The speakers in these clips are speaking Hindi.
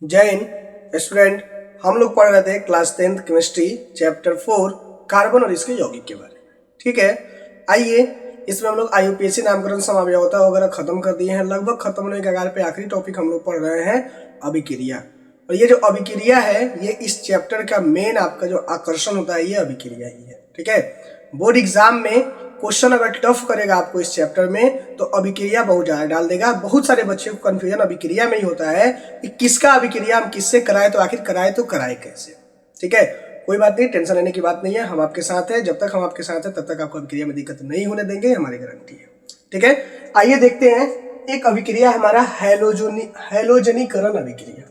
जय हिंद स्टूडेंट। हम लोग पढ़ रहे थे class 10th chemistry chapter 4 carbon और इसके यौगिक के बारे में। ठीक है, आइए इसमें हम लोग आईयूपीएसी नामकरण समझौता वगैरह खत्म कर दिए हैं। लगभग खत्म होने के कगार पे आखिरी टॉपिक हम लोग पढ़ रहे हैं अभिक्रिया। और ये जो अभिक्रिया है ये इस चैप्टर का मेन आपका जो आकर्षण होता है ये अभिक्रिया ही है। ठीक है, बोर्ड एग्जाम में क्वेश्चन अगर टफ करेगा आपको इस चैप्टर में तो अभिक्रिया बहुत ज्यादा डाल देगा। बहुत सारे बच्चे को कंफ्यूजन अभिक्रिया में ही होता है कि किसका अभिक्रिया हम किससे कराए, तो आखिर कराए तो कराए कैसे। ठीक है, कोई बात नहीं, टेंशन लेने की बात नहीं है, हम आपके साथ हैं। जब तक हम आपके साथ हैं तब तक आपको अभिक्रिया में दिक्कत नहीं होने देंगे, हमारी गारंटी है। ठीक है, आइए देखते हैं। एक अभिक्रिया हमारा हैलोजनीकरण अभिक्रिया,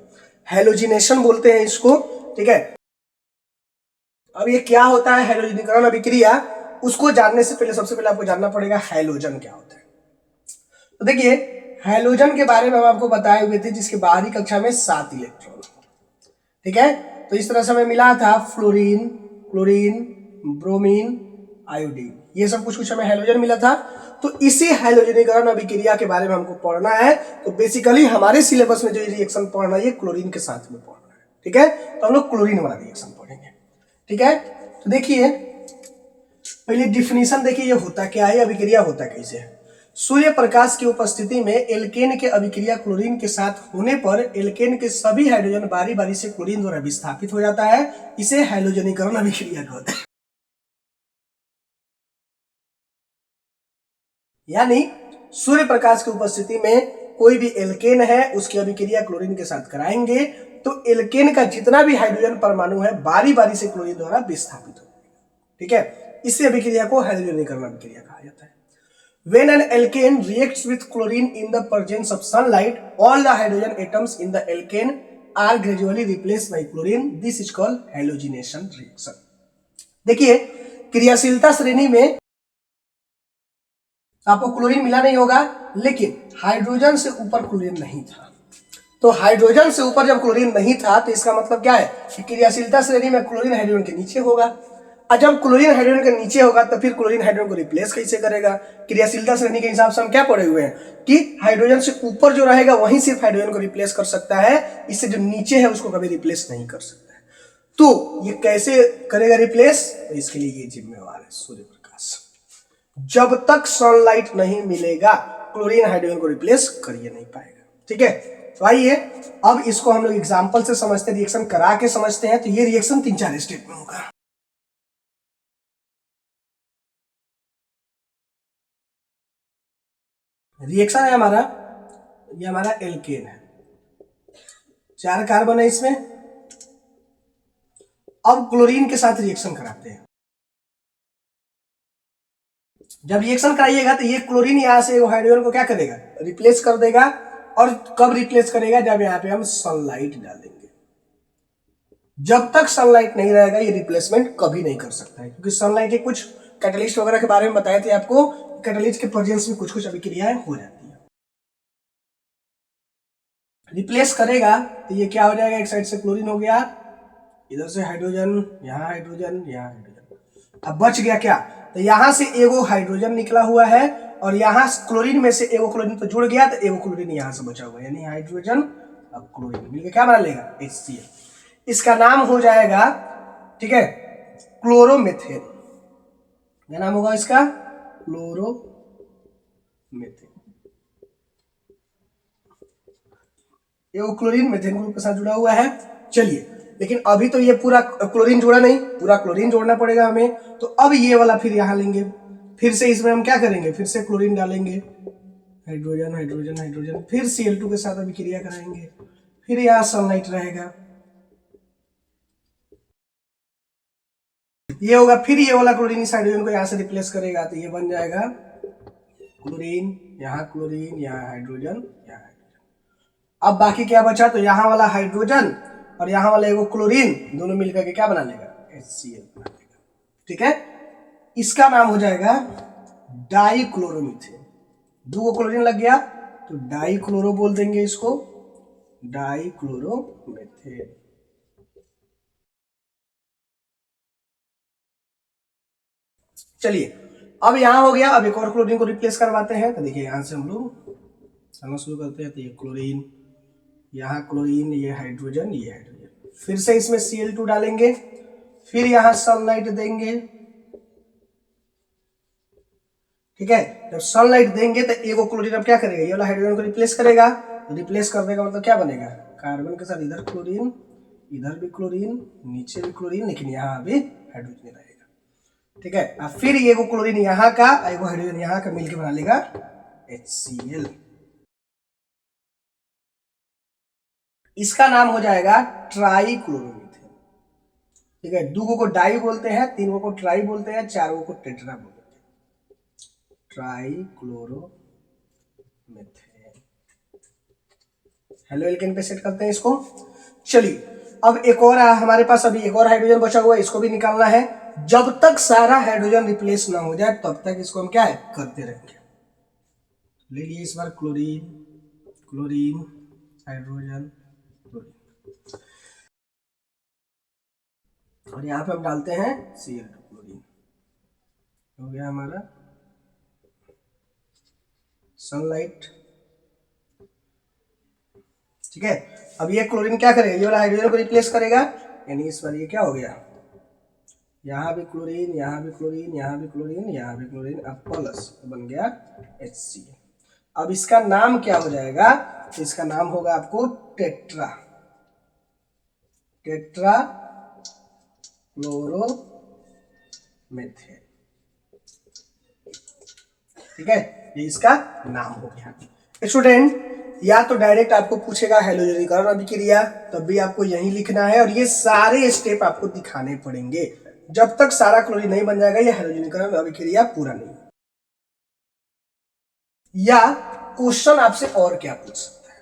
हैलोजिनेशन बोलते हैं इसको। ठीक है, अब ये क्या होता है हैलोजनीकरण अभिक्रिया, उसको जानने से पहले सबसे पहले आपको जानना पड़ेगा हैलोजन क्या होता है। तो देखिए, हैलोजन के बारे में हम आपको बताए हुए थे जिसके बाहरी कक्षा में 7 इलेक्ट्रॉन। ठीक है, तो इस तरह से हमें मिला था फ्लोरीन, क्लोरीन, ब्रोमीन, आयोडीन, ये सब कुछ हमें हैलोजन मिला था। तो इसी हैलोजनीकरण अभिक्रिया के बारे में हमको पढ़ना है। तो बेसिकली हमारे सिलेबस में जो रिएक्शन पढ़ना है ये क्लोरीन के साथ में पढ़ना है। ठीक है, तो हम लोग क्लोरीन वाला रिएक्शन पढ़ेंगे। ठीक है, तो देखिए पहले डिफिनीशन देखिए, ये होता क्या है, अभिक्रिया होता कैसे है। सूर्य प्रकाश की उपस्थिति में एल्केन के अभिक्रिया क्लोरीन के साथ होने पर एल्केन के सभी हाइड्रोजन बारी बारी से क्लोरीन द्वारा विस्थापित हो जाता है। इसे हैलोजनीकरण अभिक्रिया कहते हैं। यानी सूर्य प्रकाश की उपस्थिति में कोई भी एल्केन है उसकी अभिक्रिया क्लोरीन के साथ कराएंगे तो एल्केन का जितना भी हाइड्रोजन परमाणु है बारी बारी से क्लोरीन द्वारा विस्थापित हो जाएगा। ठीक है, इसी अभिक्रिया को हैलोजनीकरण अभिक्रिया कहा जाता है। When an alkane reacts with chlorine in the presence of sunlight, all the hydrogen atoms in the alkane are gradually replaced by chlorine. This is called halogenation reaction. देखिए, क्रियाशीलता श्रेणी में आपको क्लोरीन मिला नहीं होगा, लेकिन हाइड्रोजन से ऊपर क्लोरीन नहीं था। तो हाइड्रोजन से ऊपर जब क्लोरीन नहीं था तो इसका मतलब क्या है कि क्रियाशीलता श्रेणी में क्लोरीन हाइड्रोजन के नीचे होगा। और जब क्लोरीन हाइड्रोजन के नीचे होगा तो फिर क्लोरीन हाइड्रोजन को रिप्लेस कैसे करेगा। क्रियाशीलता श्रेणी के हिसाब से हम क्या पढ़े हुए हैं कि हाइड्रोजन से ऊपर जो रहेगा वही सिर्फ हाइड्रोजन को रिप्लेस कर सकता है, इससे जो नीचे है उसको कभी रिप्लेस नहीं कर सकता है। तो ये कैसे करेगा रिप्लेस, तो इसके लिए ये जिम्मेवार है सूर्य प्रकाश। जब तक सनलाइट नहीं मिलेगा क्लोरीन हाइड्रोजन को रिप्लेस कर ही नहीं पाएगा। ठीक है, तो आइए अब इसको हम लोग एग्जाम्पल से समझते हैं, रिएक्शन करा के समझते हैं। तो ये रिएक्शन 3-4 स्टेप में होगा। रिएक्शन है हमारा, ये हमारा एल्केन है, 4 कार्बन है इसमें। अब क्लोरीन के साथ रिएक्शन कराते हैं। जब रिएक्शन कराइएगा तो ये क्लोरीन यहां से हाइड्रोजन को क्या करेगा, रिप्लेस कर देगा। और कब रिप्लेस करेगा, जब यहां पे हम सनलाइट डालेंगे। जब तक सनलाइट नहीं रहेगा ये रिप्लेसमेंट कभी नहीं कर सकता है, क्योंकि सनलाइट के कुछ कैटलिस्ट वगैरह के बारे में बताए थे आपको, कैटलिस्ट के प्रेजेंस में कुछ कुछ अभिक्रियाएं हो जाती है। रिप्लेस करेगा तो ये क्या हो जाएगा, एक साइड से क्लोरीन हो गया, इधर से हाइड्रोजन, यहाँ हाइड्रोजन, यहाँ हाइड्रोजन। अब बच गया क्या, तो यहां से एगो हाइड्रोजन निकला हुआ है और यहाँ क्लोरीन में से एगो क्लोरीन तो जुड़ गया तो एगो क्लोरीन यहां से बचा हुआ है, यानी हाइड्रोजन अब क्लोरीन मिलकर क्या बना लेगा, HCl। इसका नाम हो जाएगा, ठीक है, क्लोरोमेथेन। क्या नाम होगा इसका, क्लोरोमेथेन। ये क्लोरीन मेथेन ग्रुप के साथ जुड़ा हुआ है। चलिए, लेकिन अभी तो ये पूरा क्लोरीन जोड़ा नहीं, पूरा क्लोरीन जोड़ना पड़ेगा हमें। तो अब ये वाला फिर यहां लेंगे, फिर से इसमें हम क्या करेंगे, फिर से क्लोरीन डालेंगे, हाइड्रोजन हाइड्रोजन हाइड्रोजन, फिर Cl2 के साथ अभिक्रिया कराएंगे, फिर यहाँ सनलाइट रहेगा, ये होगा, फिर ये वाला क्लोरीन इस हाइड्रोजन को यहाँ से रिप्लेस करेगा तो ये बन जाएगा क्लोरीन, यहाँ क्लोरीन, यहाँ हाइड्रोजन, यहाँ। अब बाकी क्या बचा, तो यहाँ वाला हाइड्रोजन और यहाँ वाला एगो क्लोरीन दोनों मिलकर के क्या बना लेगा, HCl बना लेगा। ठीक है, इसका नाम हो जाएगा डाइक्लोरोमीथेन। 2 क्लोरीन लग गया तो डाइक्लोरो बोल देंगे इसको, डाइक्लोरोमीथेन। चलिए, अब यहां हो गया, अब एक और क्लोरीन को रिप्लेस करवाते हैं। तो देखिए यहां से हम लोग चलना शुरू करते हैं। तो ये क्लोरीन, यहाँ क्लोरीन, ये हाइड्रोजन, ये हाइड्रोजन। फिर से इसमें Cl2 डालेंगे, फिर यहाँ सनलाइट देंगे। ठीक है, जब सनलाइट देंगे तो एगो क्लोरीन अब क्या करेगा, ये वाला हाइड्रोजन को रिप्लेस करेगा। रिप्लेस करने का मतलब क्या बनेगा, कार्बन के साथ इधर क्लोरीन, इधर भी क्लोरीन, नीचे भी क्लोरीन, लेकिन यहाँ अभी हाइड्रोजन रहेगा। ठीक है, अब फिर एगो क्लोरीन यहाँ का, एगो हाइड्रोजन यहाँ का मिलकर बना लेगा HCl। इसका नाम हो जाएगा ट्राईक्लोरोमीथेन। ठीक है, 2 को डाई बोलते हैं, 3 को ट्राई बोलते हैं, 4 को टेट्रा बोलते हैं। ट्राईक्लोरोमीथेन। हेलो एल्केन पे सेट करते हैं इसको। चलिए अब एक और हमारे पास अभी एक और हाइड्रोजन बचा हुआ है, इसको भी निकालना है। जब तक सारा हाइड्रोजन रिप्लेस ना हो जाए तब तक इसको हम क्या है करते रहेंगे। ले लिए इस बार क्लोरीन, क्लोरीन, हाइड्रोजन, क्लोरीन, और यहाँ पे हम डालते हैं Cl2 क्लोरीन। हो गया हमारा सनलाइट। ठीक है, अब ये क्लोरीन क्या करेगा, ये वाला हाइड्रोजन को रिप्लेस करेगा, यानी इस बार ये क्या हो गया, यहाँ भी क्लोरीन, यहाँ भी क्लोरीन, यहाँ भी क्लोरीन, यहाँ भी क्लोरीन, अब प्लस बन गया HCl। अब इसका नाम क्या हो जाएगा, इसका नाम होगा आपको टेट्रा, टेट्रा क्लोरोमीथेन। ठीक है, ये इसका नाम हो गया। स्टूडेंट, या तो डायरेक्ट आपको पूछेगा हैलोजनीकरण अभिक्रिया, तब भी आपको यही लिखना है और ये सारे स्टेप आपको दिखाने पड़ेंगे। जब तक सारा क्लोरीन नहीं बन जाएगा ये हैलोजनीकरण अभिक्रिया पूरा नहीं। या क्वेश्चन आपसे और क्या पूछ सकता है,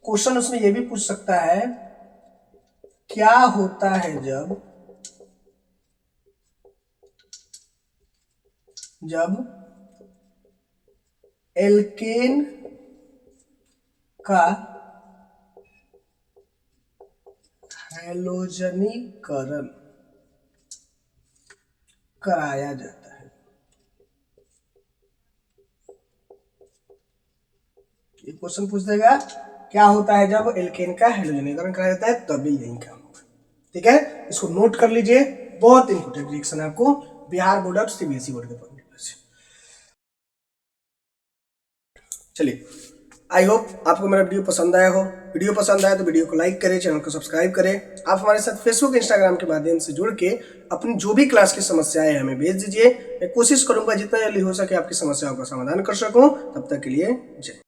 क्वेश्चन उसमें ये भी पूछ सकता है क्या होता है जब एल्केन का हैलोजनीकरण कराया जाता है। ये क्वेश्चन पूछ देगा क्या होता है जब एल्केन का हैलोजनीकरण कराया जाता है, तभी यही काम होगा। ठीक है, इसको नोट कर लीजिए, बहुत इंपोर्टेंट रिएक्शन है आपको बिहार बोर्ड और CBSE बोर्ड के पॉइंट से। चलिए, आई होप आपको मेरा वीडियो पसंद आया हो। वीडियो पसंद आया तो वीडियो को लाइक करें, चैनल को सब्सक्राइब करें। आप हमारे साथ फेसबुक, इंस्टाग्राम के माध्यम से जुड़ के अपनी जो भी क्लास की समस्याएं हमें भेज दीजिए। मैं कोशिश करूंगा जितना जल्दी हो सके आपकी समस्याओं का समाधान कर सकूं। तब तक के लिए जय।